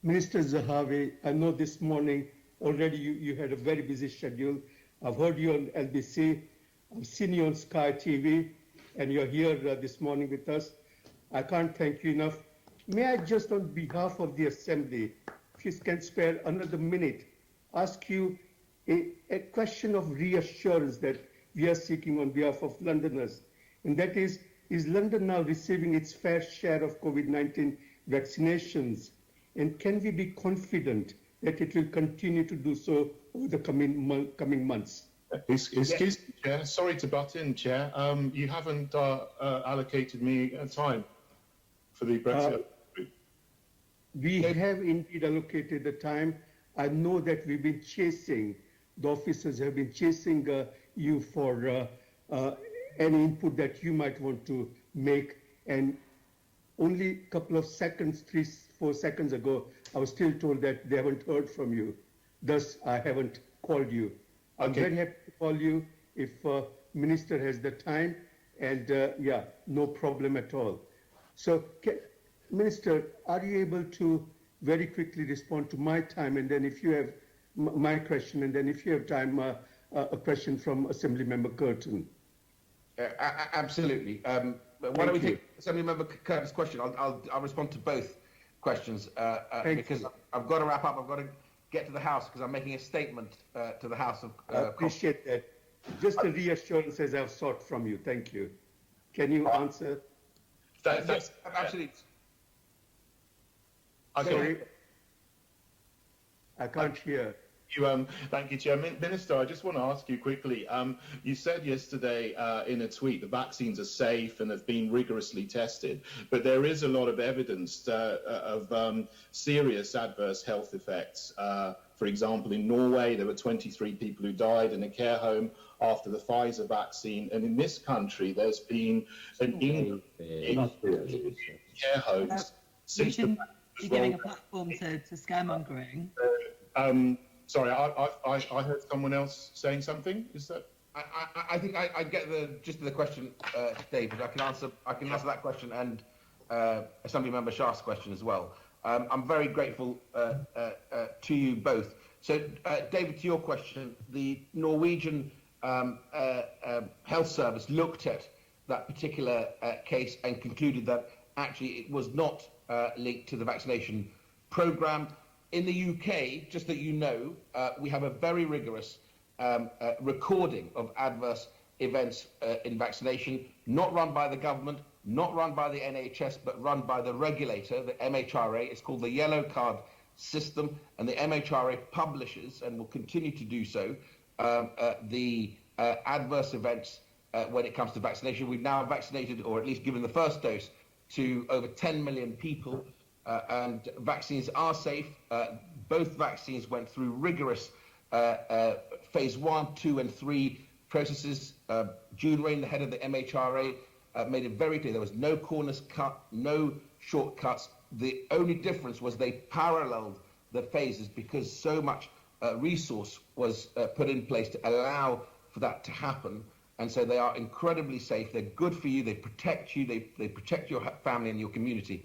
Minister Zahawi, I know this morning already you had a very busy schedule. I've heard you on LBC, I've seen you on Sky TV, and you're here this morning with us. I can't thank you enough. May I just, on behalf of the Assembly, if you can spare another minute, ask you a question of reassurance that we are seeking on behalf of Londoners, and that is London now receiving its fair share of COVID-19 vaccinations? And can we be confident that it will continue to do so over the coming months? Excuse me, Chair. Sorry to butt in, Chair. You haven't allocated me time for the Brexit. We have indeed allocated the time. I know that we've been chasing, the officers have been chasing you for any input that you might want to make. And only a couple of seconds, 3-4 seconds ago, I was still told that they haven't heard from you. Thus, I haven't called you. I'm very happy to call you if Minister has the time, and yeah, no problem at all. So, Minister, are you able to very quickly respond to my time, and then if you have my question, and then if you have time, a question from Assembly Member Kurten? Absolutely. Why don't we take Assembly Member Kurten's question? I'll respond to both questions because I've got to wrap up. I've got to get to the House because I'm making a statement to the House of. I appreciate that. Just a reassurance as I've sought from you. Thank you. Can you answer? Yes, absolutely. Sorry, I can't hear. Thank you, Chair. Minister, I just want to ask you quickly. You said yesterday in a tweet the vaccines are safe and have been rigorously tested, but there is a lot of evidence of serious adverse health effects. For example, in Norway, there were 23 people who died in a care home after the Pfizer vaccine, and in this country, there's been an increase in care homes since the you're giving a platform to scaremongering. Sorry, I heard someone else saying something. Is that? I think I get the gist of the question, David. I can answer that question and Assembly Member Shah's question as well. I'm very grateful to you both. So, David, to your question, the Norwegian health service looked at that particular case and concluded that actually it was not linked to the vaccination programme. In the UK, just that you know, we have a very rigorous recording of adverse events in vaccination, not run by the government, not run by the NHS, but run by the regulator, the MHRA. It's called the Yellow Card System, and the MHRA publishes, and will continue to do so, the adverse events when it comes to vaccination. We've now vaccinated, or at least given the first dose, to over 10 million people. And vaccines are safe. Both vaccines went through rigorous phase 1, 2 and 3 processes. June Rain, the head of the MHRA, made it very clear there was no corners cut, no shortcuts. The only difference was they paralleled the phases because so much resource was put in place to allow for that to happen. And so they are incredibly safe. They're good for you. They protect you. They protect your family and your community.